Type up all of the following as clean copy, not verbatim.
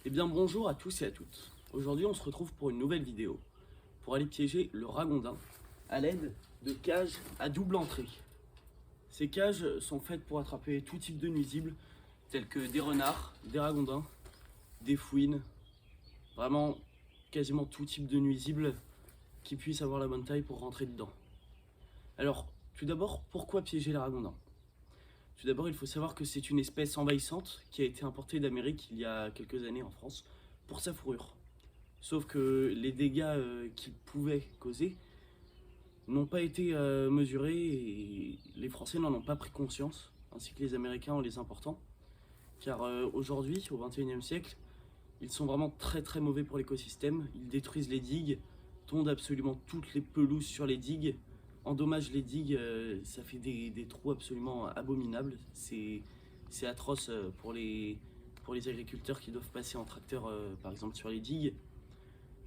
Eh bien bonjour à tous et à toutes. Aujourd'hui on se retrouve pour une nouvelle vidéo pour aller piéger le ragondin à l'aide de cages à double entrée. Ces cages sont faites pour attraper tout type de nuisibles tels que des renards, des ragondins, des fouines, vraiment quasiment tout type de nuisibles qui puissent avoir la bonne taille pour rentrer dedans. Alors tout d'abord, pourquoi piéger les ragondins? Tout d'abord, il faut savoir que c'est une espèce envahissante qui a été importée d'Amérique il y a quelques années en France pour sa fourrure. Sauf que les dégâts qu'il pouvait causer n'ont pas été mesurés et les Français n'en ont pas pris conscience, ainsi que les Américains en les important. Car aujourd'hui, au XXIe siècle, ils sont vraiment très mauvais pour l'écosystème. Ils détruisent les digues, tondent absolument toutes les pelouses sur les digues, endommagent les digues, ça fait des trous absolument abominables. C'est atroce pour les agriculteurs qui doivent passer en tracteur par exemple sur les digues.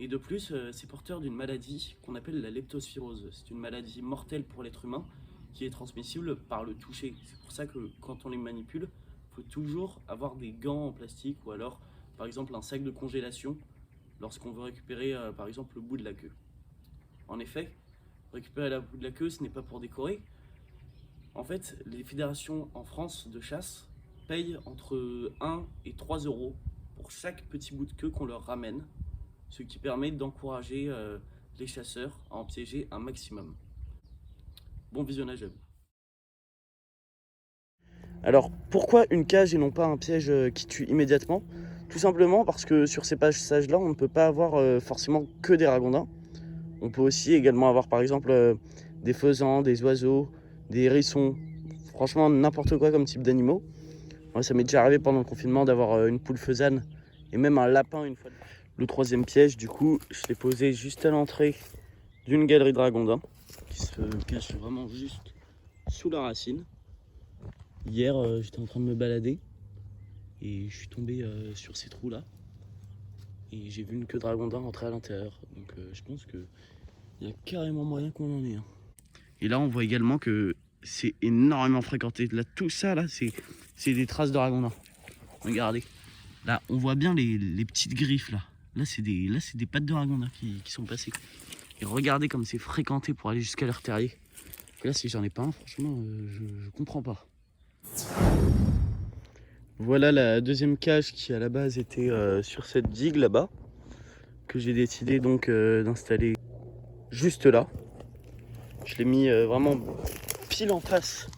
Et de plus, c'est porteur d'une maladie qu'on appelle la leptospirose. C'est une maladie mortelle pour l'être humain qui est transmissible par le toucher. C'est pour ça que quand on les manipule, il faut toujours avoir des gants en plastique ou alors par exemple un sac de congélation lorsqu'on veut récupérer par exemple le bout de la queue. En effet, récupérer le bout de la queue, ce n'est pas pour décorer. En fait, les fédérations en France de chasse payent entre 1 et 3 euros pour chaque petit bout de queue qu'on leur ramène, ce qui permet d'encourager les chasseurs à en piéger un maximum. Bon visionnage à vous. Alors, pourquoi une cage et non pas un piège qui tue immédiatement? Tout simplement parce que sur ces passages-là, on ne peut pas avoir forcément que des ragondins. On peut aussi également avoir par exemple des faisans, des oiseaux, des hérissons, franchement n'importe quoi comme type d'animaux. Moi, ça m'est déjà arrivé pendant le confinement d'avoir une poule faisane et même un lapin une fois. Le troisième piège, du coup, je l'ai posé juste à l'entrée d'une galerie de ragondins qui se cache vraiment juste sous la racine. Hier, j'étais en train de me balader et je suis tombé sur ces trous là et j'ai vu une queue de ragondin rentrer à l'intérieur. Donc je pense qu'il y a carrément moyen qu'on en ait un. Et là, on voit également que c'est énormément fréquenté. Là, tout ça, là, c'est des traces de ragondin. Regardez. Là, on voit bien les petites griffes, là. Là, c'est des pattes de ragondin qui sont passées. Et regardez comme c'est fréquenté pour aller jusqu'à leur terrier. Et là, si j'en ai pas un, franchement, je comprends pas. Voilà la deuxième cage qui, à la base, était sur cette digue, là-bas. Que j'ai décidé donc d'installer juste là. Je l'ai mis vraiment pile en face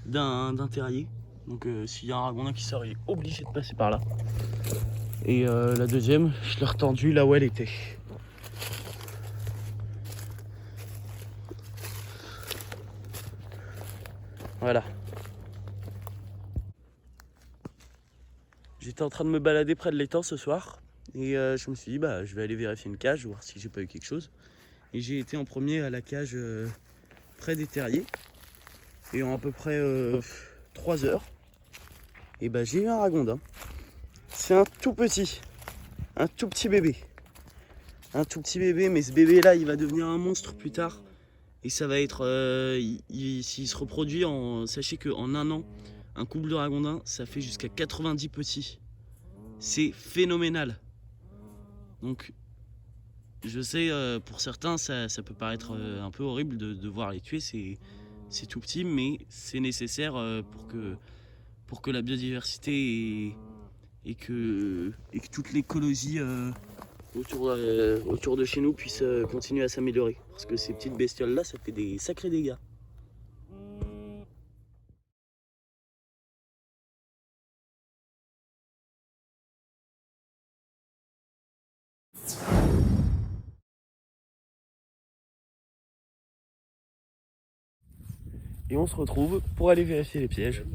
d'un terrier. Donc s'il y a un ragondin qui sort, il est obligé de passer par là. Et la deuxième, je l'ai retendue là où elle était. Voilà. J'étais en train de me balader près de l'étang ce soir. Et je me suis dit, bah, je vais aller vérifier une cage, voir si j'ai pas eu quelque chose. Et j'ai été en premier à la cage près des terriers. Et en à peu près 3 heures, et bah, j'ai eu un ragondin. C'est un tout petit bébé. Un tout petit bébé, mais ce bébé là, il va devenir un monstre plus tard. Et ça va être, s'il se reproduit, sachez qu'en un an, un couple de ragondins, ça fait jusqu'à 90 petits. C'est phénoménal. Donc, je sais, pour certains, ça peut paraître un peu horrible de voir les tuer. C'est tout petit, mais c'est nécessaire pour que la biodiversité et que toute l'écologie autour de chez nous puisse continuer à s'améliorer. Parce que ces petites bestioles là, ça fait des sacrés dégâts. Et on se retrouve pour aller vérifier les pièges.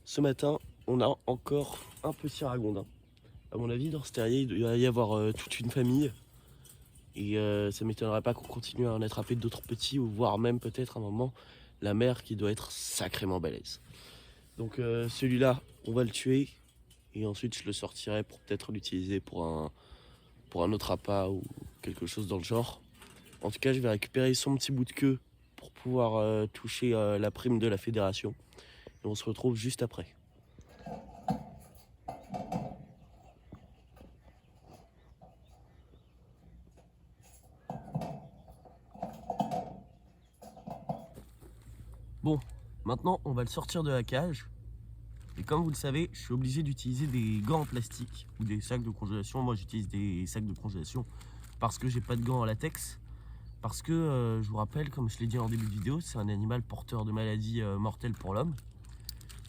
Ce matin, on a encore un petit ragondin. À mon avis, dans ce terrier, il doit y avoir toute une famille. Et ça m'étonnerait pas qu'on continue à en attraper d'autres petits, ou voire même peut-être à un moment la mère qui doit être sacrément balèze. Donc celui-là, on va le tuer. Et ensuite, je le sortirai pour peut-être l'utiliser pour un autre appât ou quelque chose dans le genre. En tout cas, je vais récupérer son petit bout de queue pour pouvoir toucher la prime de la fédération. Et on se retrouve juste après. Maintenant, on va le sortir de la cage. Et comme vous le savez, je suis obligé d'utiliser des gants en plastique ou des sacs de congélation. Moi, j'utilise des sacs de congélation parce que j'ai pas de gants en latex. Parce que, je vous rappelle, comme je l'ai dit en début de vidéo, c'est un animal porteur de maladies mortelles pour l'homme.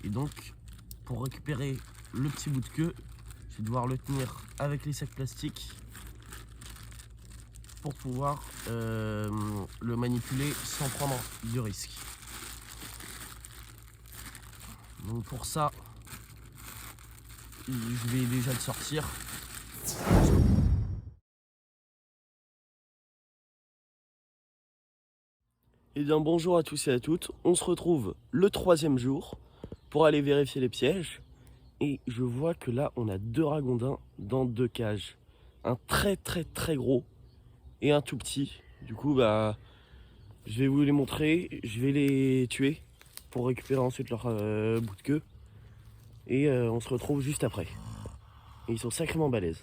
Et donc, pour récupérer le petit bout de queue, je vais devoir le tenir avec les sacs plastiques pour pouvoir le manipuler sans prendre de risque. Donc pour ça, je vais déjà le sortir. Et bien bonjour à tous et à toutes, on se retrouve le 3e jour pour aller vérifier les pièges. Et je vois que là on a 2 ragondins dans 2 cages. Un très gros et un tout petit. Du coup bah je vais vous les montrer, je vais les tuer pour récupérer ensuite leur bout de queue. Et on se retrouve juste après. Et ils sont sacrément balèzes.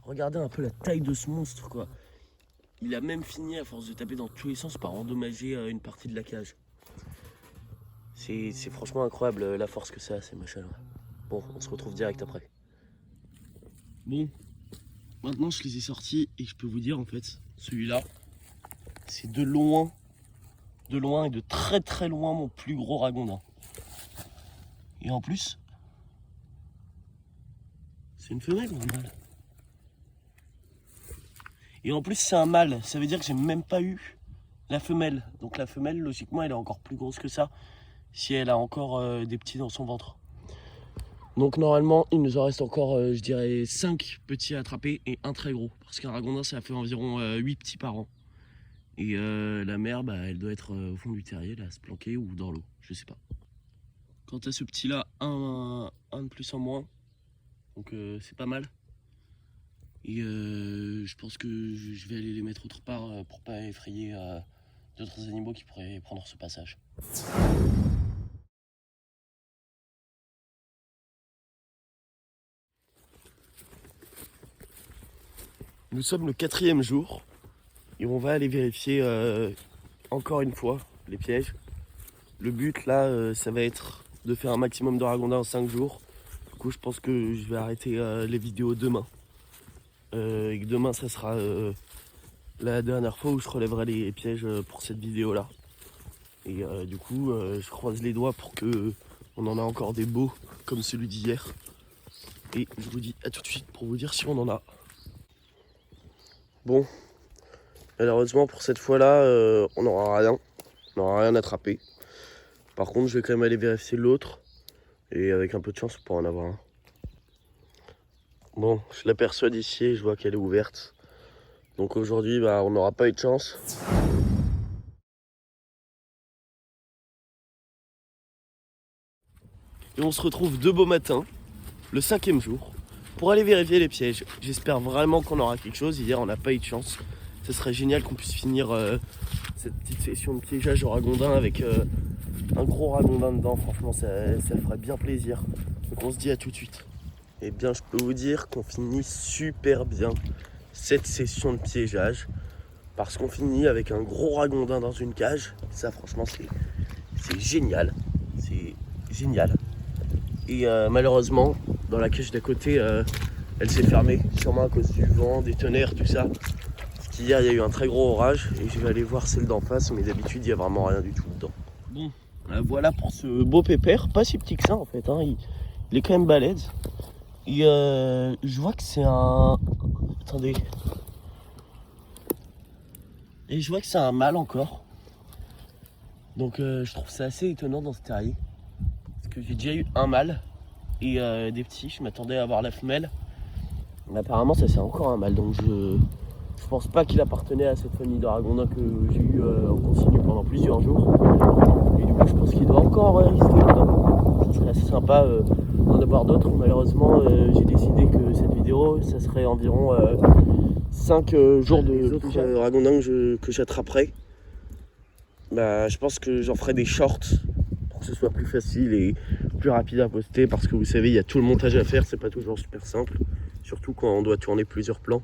Regardez un peu la taille de ce monstre quoi. Il a même fini à force de taper dans tous les sens par endommager une partie de la cage. C'est franchement incroyable la force que ça a ces machins-là. Bon, on se retrouve direct après. Bon, maintenant je les ai sortis et je peux vous dire en fait, celui-là, c'est de loin et de très loin mon plus gros ragondin. Et en plus, c'est une femelle ou un mâle? Et en plus c'est un mâle, ça veut dire que j'ai même pas eu la femelle. Donc la femelle, logiquement, elle est encore plus grosse que ça, si elle a encore des petits dans son ventre. Donc normalement, il nous en reste encore, je dirais, 5 petits à attraper et un très gros. Parce qu'un ragondin, ça fait environ 8 petits par an. Et la mère, bah, elle doit être au fond du terrier, là, se planquer ou dans l'eau, je sais pas. Quant à ce petit-là, un de plus en moins. Donc c'est pas mal. Et je pense que je vais aller les mettre autre part pour pas effrayer d'autres animaux qui pourraient prendre ce passage. Nous sommes le 4e jour et on va aller vérifier encore une fois les pièges. Le but là, ça va être de faire un maximum de ragondins en 5 jours. Du coup, je pense que je vais arrêter les vidéos demain. Et que demain, ça sera la dernière fois où je relèverai les pièges pour cette vidéo là. Et du coup, je croise les doigts pour que on en a encore des beaux comme celui d'hier. Et je vous dis à tout de suite pour vous dire si on en a. Bon, malheureusement pour cette fois-là, on n'aura rien. On n'aura rien attrapé. Par contre, je vais quand même aller vérifier l'autre. Et avec un peu de chance, on pourra en avoir un. Bon, je l'aperçois d'ici et je vois qu'elle est ouverte. Donc aujourd'hui, bah, on n'aura pas eu de chance. Et on se retrouve de beau matin, le 5e jour, pour aller vérifier les pièges. J'espère vraiment qu'on aura quelque chose. Hier, on n'a pas eu de chance. Ce serait génial qu'on puisse finir cette petite session de piégeage au ragondin avec un gros ragondin dedans. Franchement, ça ferait bien plaisir. Donc on se dit à tout de suite. Eh bien, je peux vous dire qu'on finit super bien cette session de piégeage. Parce qu'on finit avec un gros ragondin dans une cage. Ça, franchement, c'est génial. C'est génial. Et malheureusement, dans la cage d'à côté, elle s'est fermée. Sûrement à cause du vent, des tonnerres, tout ça. Parce qu'hier, il y a eu un très gros orage. Et je vais aller voir celle d'en face. Mais d'habitude, il n'y a vraiment rien du tout dedans. Bon, voilà pour ce beau pépère. Pas si petit que ça, en fait. Hein. Il est quand même balèze. Et je vois que c'est un... Attendez. Et je vois que c'est un mâle encore. Donc je trouve ça assez étonnant dans ce terrier. Parce que j'ai déjà eu un mâle et des petits. Je m'attendais à avoir la femelle. Mais apparemment ça c'est encore un mâle. Donc je pense pas qu'il appartenait à cette famille de ragondins que j'ai eu en continu pendant plusieurs jours. Et du coup je pense qu'il doit encore rester là. Ça serait assez sympa d'en avoir d'autres. Malheureusement j'ai décidé que cette vidéo ça serait ferai environ 5 jours de autres ragondins que j'attraperai. Bah, je pense que j'en ferai des shorts pour que ce soit plus facile et plus rapide à poster, parce que vous savez, il y a tout le montage à faire, c'est pas toujours super simple, surtout quand on doit tourner plusieurs plans.